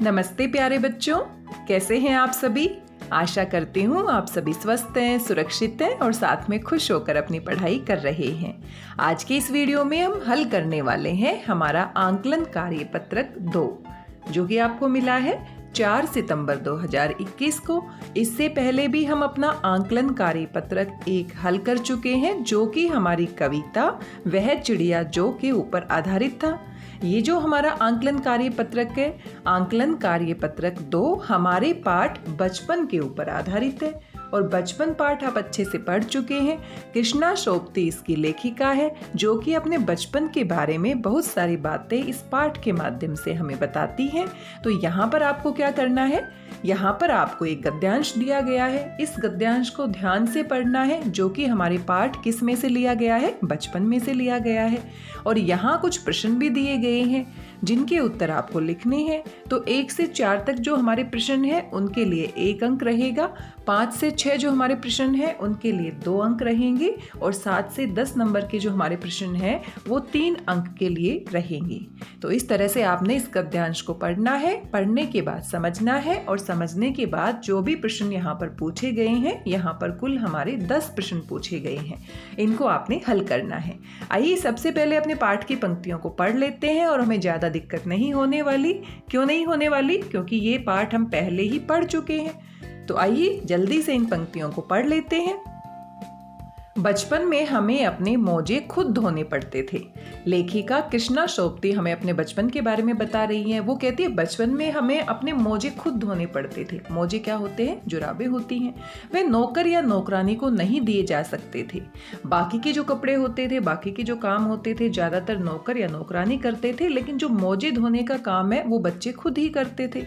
नमस्ते प्यारे बच्चों, कैसे हैं आप सभी। आशा करती हूँ आप सभी स्वस्थ हैं, सुरक्षित हैं और साथ में खुश होकर अपनी पढ़ाई कर रहे हैं। आज के इस वीडियो में हम हल करने वाले हैं हमारा आंकलन कार्यपत्रक 2, जो कि आपको मिला है 4 सितंबर 2021 को। इससे पहले भी हम अपना आंकलन कार्यपत्रक 1 हल कर चुके हैं, जो कि हमारी कविता वह चिड़िया जो के ऊपर आधारित था। ये जो हमारा आंकलन कार्यपत्रक है, आंकलन कार्यपत्रक 2 हमारे पाठ बचपन के ऊपर आधारित है और बचपन पाठ आप अच्छे से पढ़ चुके हैं। कृष्णा सोबती इसकी लेखिका है, जो कि अपने बचपन के बारे में बहुत सारी बातें इस पाठ के माध्यम से हमें बताती हैं। तो यहाँ पर आपको क्या करना है, यहाँ पर आपको एक गद्यांश दिया गया है। इस गद्यांश को ध्यान से पढ़ना है, जो कि हमारे पाठ किस में से लिया गया है, बचपन में से लिया गया है। और यहाँ कुछ प्रश्न भी दिए गए हैं जिनके उत्तर आपको लिखने हैं। तो 1 से 4 तक जो हमारे प्रश्न हैं उनके लिए 1 अंक रहेगा। 5 से 6 जो हमारे प्रश्न हैं उनके लिए 2 अंक रहेंगे और 7 से 10 नंबर के जो हमारे प्रश्न हैं वो 3 अंक के लिए रहेंगे। तो इस तरह से आपने इस गद्यांश को पढ़ना है, पढ़ने के बाद समझना है और समझने के बाद जो भी प्रश्न यहाँ पर पूछे गए हैं, यहाँ पर कुल हमारे 10 प्रश्न पूछे गए हैं, इनको आपने हल करना है। आइए सबसे पहले अपने पाठ की पंक्तियों को पढ़ लेते हैं और हमें ज़्यादा दिक्कत नहीं होने वाली। क्यों नहीं होने वाली? क्योंकि ये पाठ हम पहले ही पढ़ चुके हैं। तो आइए जल्दी से इन पंक्तियों को पढ़ लेते हैं। बचपन में हमें अपने मोजे खुद धोने पड़ते थे। लेखिका कृष्णा सोबती हमें अपने बचपन के बारे में बता रही हैं। वो कहती है बचपन में हमें अपने मोजे खुद धोने पड़ते थे। मोजे क्या होते हैं? जुराबें होती हैं। वे नौकर या नौकरानी को नहीं दिए जा सकते थे। बाकी के जो कपड़े होते थे, बाकी के जो काम होते थे, ज़्यादातर नौकर या नौकरानी करते थे, लेकिन जो मोजे धोने का काम है वो बच्चे खुद ही करते थे।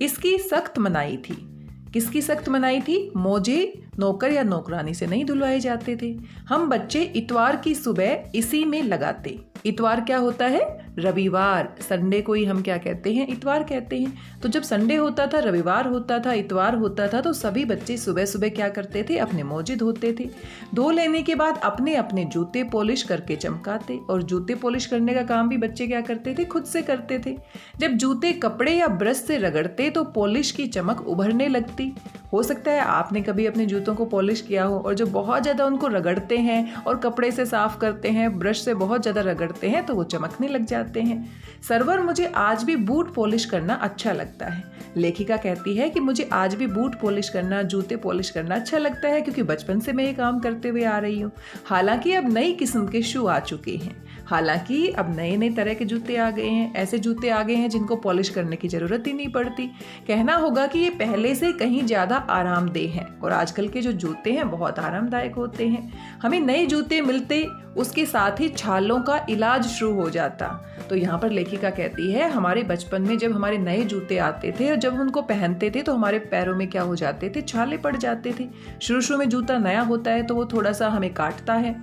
इसकी सख्त मनाही थी। किसकी सख्त मनाही थी? मोजे नौकर या नौकरानी से नहीं धुलवाए जाते थे। हम बच्चे इतवार की सुबह इसी में लगाते। इतवार क्या होता है? रविवार। संडे को ही हम क्या कहते हैं? इतवार कहते हैं। तो जब संडे होता था, रविवार होता था, इतवार होता था, तो सभी बच्चे सुबह सुबह क्या करते थे? अपने मोजे धोते थे। धो लेने के बाद अपने अपने जूते पॉलिश करके चमकाते। और जूते पॉलिश करने का काम भी बच्चे क्या करते थे? खुद से करते थे। जब जूते कपड़े या ब्रश से रगड़ते तो पॉलिश की चमक उभरने लगती। हो सकता है आपने कभी अपने जूतों को पॉलिश किया हो, और जब बहुत ज़्यादा उनको रगड़ते हैं और कपड़े से साफ करते हैं, ब्रश से बहुत ज़्यादा रगड़ते हैं, तो वो चमकने लग जाते हैं। सरवर, मुझे आज भी बूट पॉलिश करना अच्छा लगता है। लेखिका कहती है कि मुझे आज भी बूट पॉलिश करना, जूते पॉलिश करना अच्छा लगता है, क्योंकि बचपन से मैं ये काम करते हुए आ रही हूँ। हालांकि अब नई किस्म के शू आ चुके हैं। हालांकि अब नए नए तरह के जूते आ गए हैं। ऐसे जूते आ गए हैं जिनको पॉलिश करने की ज़रूरत ही नहीं पड़ती। कहना होगा कि ये पहले से कहीं ज़्यादा आरामदेह हैं और आजकल के जो जूते हैं बहुत आरामदायक होते हैं। हमें नए जूते मिलते, उसके साथ ही छालों का इलाज शुरू हो जाता। तो यहाँ पर लेखिका कहती है हमारे बचपन में जब हमारे नए जूते आते थे और जब उनको पहनते थे तो हमारे पैरों में क्या हो जाते थे? छाले पड़ जाते थे। शुरू में जूता नया होता है तो वो थोड़ा सा हमें काटता है।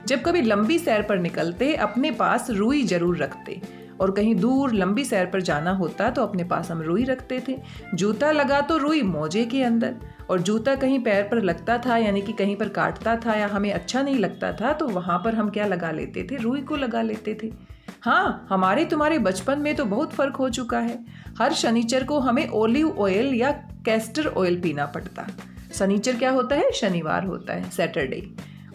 जब कभी लंबी सैर पर निकलते अपने पास रुई जरूर रखते, और कहीं दूर लंबी सैर पर जाना होता तो अपने पास हम रुई रखते थे। जूता लगा तो रुई मोजे के अंदर, और जूता कहीं पैर पर लगता था, यानी कि कहीं पर काटता था या हमें अच्छा नहीं लगता था, तो वहाँ पर हम क्या लगा लेते थे? रुई को लगा लेते थे। हाँ, हमारे तुम्हारे बचपन में तो बहुत फर्क हो चुका है। हर शनिचर को हमें ओलिव ऑयल या कैस्टर ऑयल पीना पड़ता। शनिचर क्या होता है? शनिवार होता है, सैटरडे।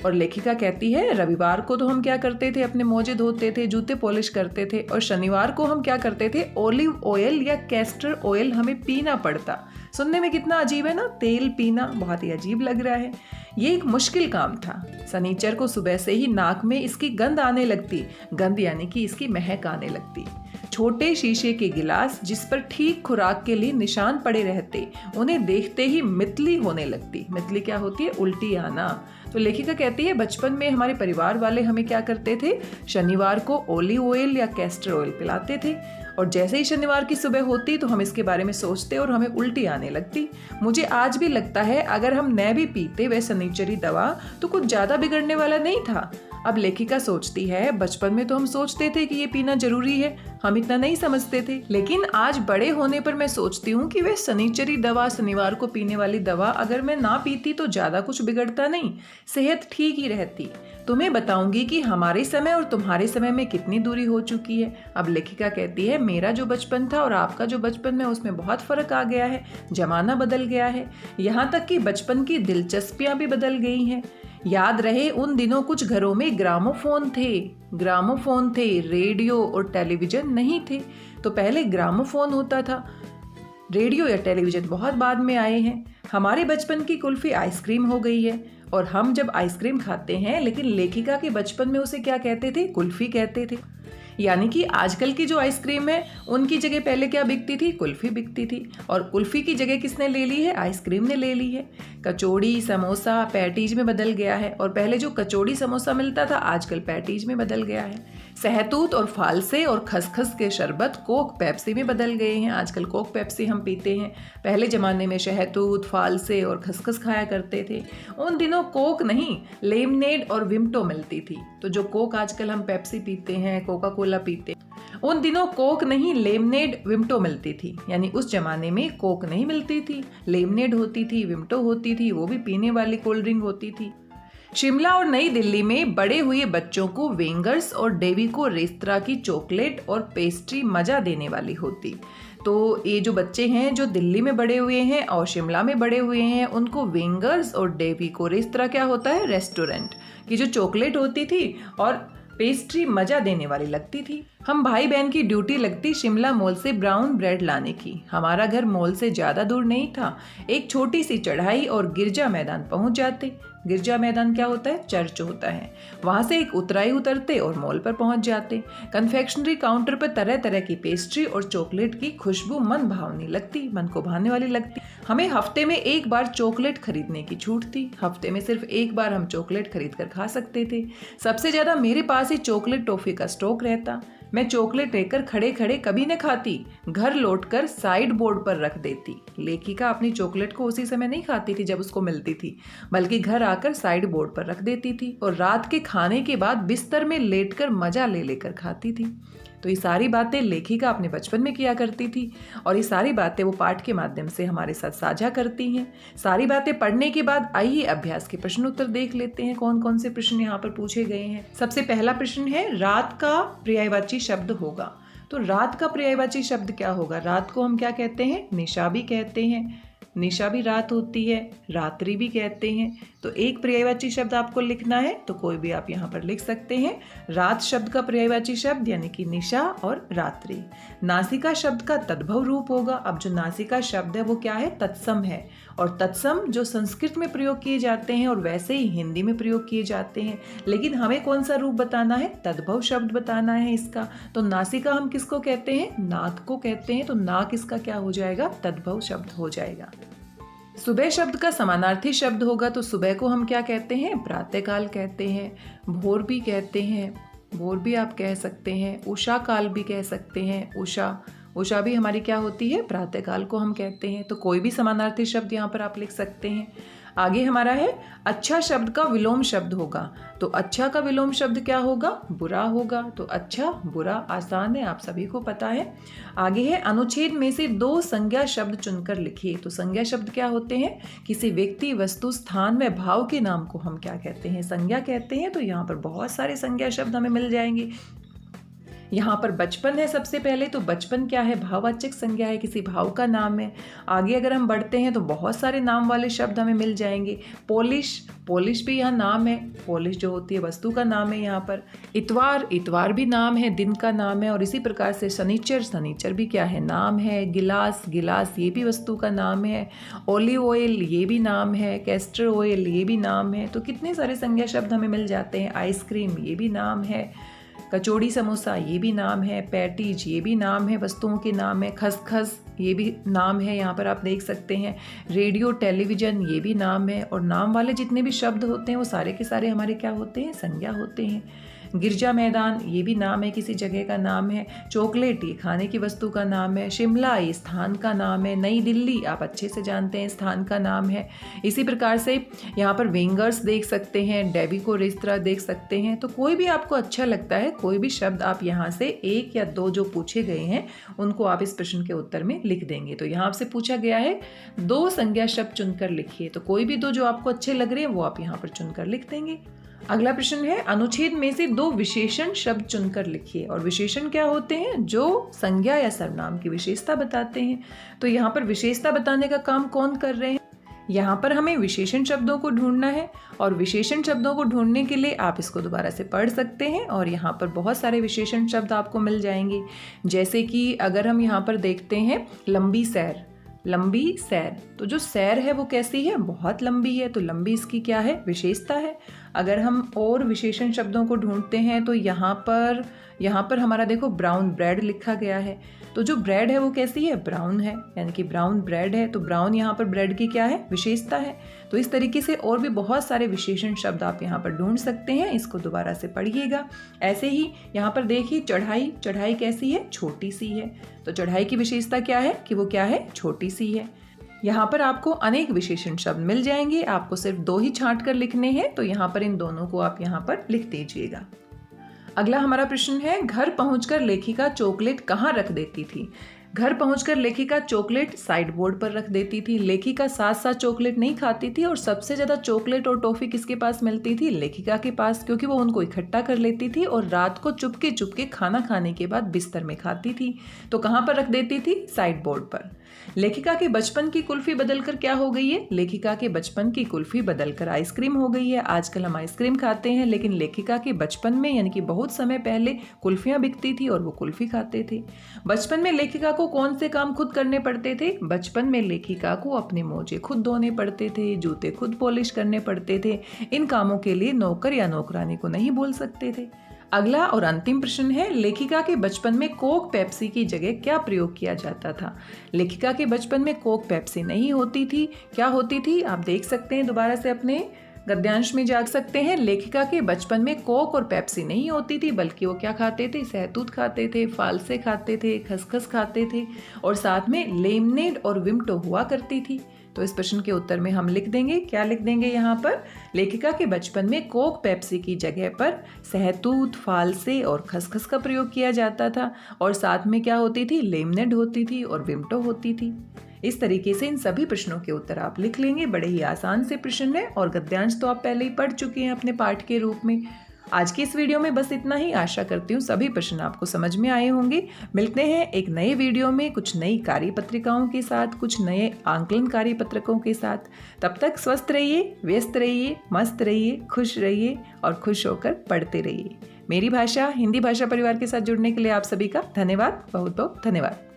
और लेखिका कहती है रविवार को तो हम क्या करते थे? अपने मोजे धोते थे, जूते पॉलिश करते थे, और शनिवार को हम क्या करते थे? ओलिव ऑयल या कैस्टर ऑयल हमें पीना पड़ता। सुनने में कितना अजीब है ना? तेल पीना बहुत ही अजीब लग रहा है। ये एक मुश्किल काम था। शनिचर को सुबह से ही नाक में इसकी गंध आने लगती। गंध यानी कि इसकी महक आने लगती। छोटे शीशे के गिलास जिस पर ठीक खुराक के लिए निशान पड़े रहते, उन्हें देखते ही मितली होने लगती। मितली क्या होती है? उल्टी आना। तो लेखिका कहती है बचपन में हमारे परिवार वाले हमें क्या करते थे? शनिवार को ओलिव ऑयल या कैस्टर ऑयल पिलाते थे, और जैसे ही शनिवार की सुबह होती तो हम इसके बारे में सोचते और हमें उल्टी आने लगती। मुझे आज भी लगता है अगर हम न भी पीते वह शनिचरी दवा तो कुछ ज़्यादा बिगड़ने वाला नहीं था। अब लेखिका सोचती है बचपन में तो हम सोचते थे कि ये पीना जरूरी है, हम इतना नहीं समझते थे, लेकिन आज बड़े होने पर मैं सोचती हूँ कि वे शनिचरी दवा, शनिवार को पीने वाली दवा अगर मैं ना पीती तो ज़्यादा कुछ बिगड़ता नहीं, सेहत ठीक ही रहती। तुम्हें बताऊंगी कि हमारे समय और तुम्हारे समय में कितनी दूरी हो चुकी है। अब लेखिका कहती है, मेरा जो बचपन था और आपका जो बचपन है उसमें बहुत फर्क आ गया है, जमाना बदल गया है, यहाँ तक कि बचपन की दिलचस्पियाँ भी बदल गई हैं। याद रहे उन दिनों कुछ घरों में ग्रामोफोन थे, रेडियो और टेलीविज़न नहीं थे। तो पहले ग्रामोफोन होता था, रेडियो या टेलीविज़न बहुत बाद में आए हैं। हमारे बचपन की कुल्फ़ी आइसक्रीम हो गई है, और हम जब आइसक्रीम खाते हैं, लेकिन लेखिका के बचपन में उसे क्या कहते थे? कुल्फ़ी कहते थे। यानी कि आजकल की जो आइसक्रीम है उनकी जगह पहले क्या बिकती थी? कुल्फ़ी बिकती थी। और कुल्फ़ी की जगह किसने ले ली है? आइसक्रीम ने ले ली है। कचौड़ी, समोसा पैटीज में बदल गया है, और पहले जो कचौड़ी समोसा मिलता था आजकल पैटीज में बदल गया है। सहतूत और फालसे और खसखस के शरबत कोक पेप्सी में बदल गए हैं, आजकल कोक पेप्सी हम पीते हैं। पहले ज़माने में शहतूत, फालसे और खसखस खाया करते थे। उन दिनों कोक नहीं, लेमनेड और विम्टो मिलती थी। तो जो कोक आजकल हम पेप्सी पीते हैं, कोका कोला पीते, उन दिनों कोक नहीं, लेमनेड, विम्टो मिलती थी। यानी उस जमाने में कोक नहीं मिलती थी, लेमनेड होती थी, विम्टो होती थी, वो भी पीने वाली कोल्ड ड्रिंक होती थी। शिमला और नई दिल्ली में बड़े हुए बच्चों को वेंगर्स और डेविको रेस्तरां की चॉकलेट और पेस्ट्री मजा देने वाली होती। तो ये जो बच्चे हैं जो दिल्ली में बड़े हुए हैं और शिमला में बड़े हुए हैं, उनको वेंगर्स और डेविको रेस्तरां क्या होता है? रेस्टोरेंट की जो चॉकलेट होती थी और पेस्ट्री मजा देने वाली लगती थी। हम भाई बहन की ड्यूटी लगती शिमला मॉल से ब्राउन ब्रेड लाने की। हमारा घर मॉल से ज़्यादा दूर नहीं था, एक छोटी सी चढ़ाई और गिरजा मैदान पहुंच जाते। गिरजा मैदान क्या होता है? चर्च होता है। वहाँ से एक उतराई उतरते और मॉल पर पहुंच जाते। कन्फेक्शनरी काउंटर पर तरह तरह की पेस्ट्री और चॉकलेट की खुशबू मन भावनी लगती, मन को भाने वाली लगती। हमें हफ्ते में एक बार चॉकलेट खरीदने की छूट थी। हफ्ते में सिर्फ एक बार हम चॉकलेट खरीद कर खा सकते थे। सबसे ज़्यादा मेरे पास ही चॉकलेट टॉफ़ी का स्टॉक रहता। मैं चॉकलेट लेकर खड़े खड़े कभी न खाती, घर लौटकर साइड बोर्ड पर रख देती। लेखिका अपनी चॉकलेट को उसी समय नहीं खाती थी जब उसको मिलती थी, बल्कि घर आकर साइड बोर्ड पर रख देती थी और रात के खाने के बाद बिस्तर में लेटकर मजा ले लेकर खाती थी। तो ये सारी बातें लेखिका अपने बचपन में किया करती थी, और ये सारी बातें वो पाठ के माध्यम से हमारे साथ साझा करती हैं। सारी बातें पढ़ने के बाद आइए अभ्यास के प्रश्न उत्तर देख लेते हैं। कौन कौन से प्रश्न यहाँ पर पूछे गए हैं। सबसे पहला प्रश्न है, रात का पर्यायवाची शब्द होगा। तो रात का पर्यायवाची शब्द क्या होगा? रात को हम क्या कहते हैं? निशा भी कहते हैं। निशा भी रात होती है, रात्रि भी कहते हैं। तो एक पर्यायवाची शब्द आपको लिखना है, तो कोई भी आप यहाँ पर लिख सकते हैं। रात शब्द का पर्यायवाची शब्द यानी कि निशा और रात्रि। नासिका शब्द का तद्भव रूप होगा। अब जो नासिका शब्द है वो क्या है? तत्सम है। और तत्सम जो संस्कृत में प्रयोग किए जाते हैं और वैसे ही हिंदी में प्रयोग किए जाते हैं, लेकिन हमें कौन सा रूप बताना है? तद्भव शब्द बताना है इसका। तो नासिका हम किसको कहते हैं? नाक को कहते हैं। तो नाक इसका क्या हो जाएगा? तद्भव शब्द हो जाएगा। सुबह शब्द का समानार्थी शब्द होगा। तो सुबह को हम क्या कहते हैं? प्रातःकाल कहते हैं। भोर भी कहते हैं, भोर भी आप कह सकते हैं। उषा काल भी कह सकते हैं। उषा भी हमारी क्या होती है? प्रातःकाल को हम कहते हैं। तो कोई भी समानार्थी शब्द यहाँ पर आप लिख सकते हैं। आगे हमारा है, अच्छा शब्द का विलोम शब्द होगा। तो अच्छा का विलोम शब्द क्या होगा? बुरा होगा। तो अच्छा बुरा आसान है, आप सभी को पता है। आगे है, अनुच्छेद में से 2 संज्ञा शब्द चुनकर लिखिए। तो संज्ञा शब्द क्या होते हैं? किसी व्यक्ति, वस्तु, स्थान व भाव के नाम को हम क्या कहते हैं? संज्ञा कहते हैं। तो यहाँ पर बहुत सारे संज्ञा शब्द हमें मिल जाएंगे। यहाँ पर बचपन है सबसे पहले। तो बचपन क्या है? भाववाचक संज्ञा है, किसी भाव का नाम है। आगे अगर हम बढ़ते हैं तो बहुत सारे नाम वाले शब्द हमें मिल जाएंगे। पॉलिश भी यहाँ नाम है। पॉलिश जो होती है वस्तु का नाम है यहाँ पर। इतवार भी नाम है, दिन का नाम है। और इसी प्रकार से शनिचर भी क्या है? नाम है। गिलास ये भी वस्तु का नाम है। ऑलिव ऑयल ये भी नाम है। कैस्टर ऑयल ये भी नाम है। तो कितने सारे संज्ञा शब्द हमें मिल जाते हैं। आइसक्रीम ये भी नाम है। कचौड़ी समोसा ये भी नाम है। पैटीज ये भी नाम है, वस्तुओं के नाम है। खसखस ये भी नाम है, यहाँ पर आप देख सकते हैं। रेडियो, टेलीविज़न ये भी नाम है। और नाम वाले जितने भी शब्द होते हैं वो सारे के सारे हमारे क्या होते हैं? संज्ञा होते हैं। गिरजा मैदान ये भी नाम है, किसी जगह का नाम है। चॉकलेट ये खाने की वस्तु का नाम है। शिमला ये स्थान का नाम है। नई दिल्ली आप अच्छे से जानते हैं स्थान का नाम है। इसी प्रकार से यहाँ पर वेंगर्स देख सकते हैं, डेविको रेस्तरां देख सकते हैं। तो कोई भी आपको अच्छा लगता है, कोई भी शब्द आप यहाँ से 1 या 2 जो पूछे गए हैं उनको आप इस प्रश्न के उत्तर में लिख देंगे। तो यहाँ आपसे पूछा गया है 2 संज्ञा शब्द चुनकर लिखिए, तो कोई भी 2 जो आपको अच्छे लग रहे हैं वो आप यहाँ पर चुनकर लिख देंगे। अगला प्रश्न है अनुच्छेद में से 2 विशेषण शब्द चुनकर लिखिए। और विशेषण क्या होते हैं? जो संज्ञा या सर्वनाम की विशेषता बताते हैं। तो यहाँ पर विशेषता बताने का काम कौन कर रहे हैं? यहाँ पर हमें विशेषण शब्दों को ढूंढना है और विशेषण शब्दों को ढूंढने के लिए आप इसको दोबारा से पढ़ सकते हैं और यहाँ पर बहुत सारे विशेषण शब्द आपको मिल जाएंगे। जैसे कि अगर हम यहाँ पर देखते हैं लंबी सैर, लंबी सैर, तो जो सैर है वो कैसी है? बहुत लंबी है, तो लंबी इसकी क्या है? विशेषता है। अगर हम और विशेषण शब्दों को ढूंढते हैं तो यहाँ पर हमारा देखो ब्राउन ब्रेड लिखा गया है, तो जो ब्रेड है वो कैसी है? ब्राउन है, यानी कि ब्राउन ब्रेड है, तो ब्राउन यहाँ पर ब्रेड की क्या है? विशेषता है। तो इस तरीके से और भी बहुत सारे विशेषण शब्द आप यहाँ पर ढूंढ सकते हैं, इसको दोबारा से पढ़िएगा। ऐसे ही यहाँ पर देखिए चढ़ाई, चढ़ाई कैसी है? छोटी सी है, तो चढ़ाई की विशेषता क्या है कि वो क्या है? छोटी सी है। यहाँ पर आपको अनेक विशेषण शब्द मिल जाएंगे, आपको सिर्फ 2 ही छांट कर लिखने हैं, तो यहाँ पर इन दोनों को आप यहाँ पर लिख दीजिएगा। अगला हमारा प्रश्न है घर पहुंचकर लेखिका चॉकलेट कहाँ रख देती थी? घर पहुंचकर लेखिका चॉकलेट साइड बोर्ड पर रख देती थी। लेखिका साथ साथ चॉकलेट नहीं खाती थी और सबसे ज़्यादा चॉकलेट और टॉफ़ी किसके पास मिलती थी? लेखिका के पास, क्योंकि वो उनको इकट्ठा कर लेती थी और रात को चुपके चुपके खाना खाने के बाद बिस्तर में खाती थी। तो कहाँ पर रख देती थी? साइड बोर्ड पर। लेखिका के बचपन की कुल्फी बदलकर क्या हो गई है? लेखिका के बचपन की कुल्फी बदलकर आइसक्रीम हो गई है। आजकल हम आइसक्रीम खाते हैं, लेकिन लेखिका के बचपन में यानी कि बहुत समय पहले कुल्फियाँ बिकती थी और वो कुल्फी खाते थे। बचपन में लेखिका को कौन से काम खुद करने पड़ते थे? बचपन में लेखिका को अपने मोजे खुद धोने पड़ते थे, जूते खुद पॉलिश करने पड़ते थे। इन कामों के लिए नौकर या नौकरानी को नहीं बोल सकते थे। अगला और अंतिम प्रश्न है लेखिका के बचपन में कोक पेप्सी की जगह क्या प्रयोग किया जाता था? लेखिका के बचपन में कोक पेप्सी नहीं होती थी, क्या होती थी? आप देख सकते हैं, दोबारा से अपने गद्यांश में जाग सकते हैं। लेखिका के बचपन में कोक और पेप्सी नहीं होती थी, बल्कि वो क्या खाते थे? सहतूत खाते थे, फालसे खाते थे, खसखस खाते थे और साथ में लेमनेड और विमटो हुआ करती थी। तो इस प्रश्न के उत्तर में हम लिख देंगे, क्या लिख देंगे यहाँ पर? लेखिका के बचपन में कोक पेप्सी की जगह पर सहतूत, फालसे और खसखस का प्रयोग किया जाता था और साथ में क्या होती थी? लेमनेड होती थी और विमटो होती थी। इस तरीके से इन सभी प्रश्नों के उत्तर आप लिख लेंगे। बड़े ही आसान से प्रश्न है और गद्यांश तो आप पहले ही पढ़ चुके हैं अपने पाठ के रूप में। आज की इस वीडियो में बस इतना ही। आशा करती हूँ सभी प्रश्न आपको समझ में आए होंगे। मिलते हैं एक नए वीडियो में कुछ नई कार्यपत्रिकाओं के साथ, कुछ नए आंकलन कार्यपत्रकों के साथ। तब तक स्वस्थ रहिए, व्यस्त रहिए, मस्त रहिए, खुश रहिए और खुश होकर पढ़ते रहिए। मेरी भाषा हिंदी भाषा परिवार के साथ जुड़ने के लिए आप सभी का धन्यवाद, बहुत बहुत धन्यवाद।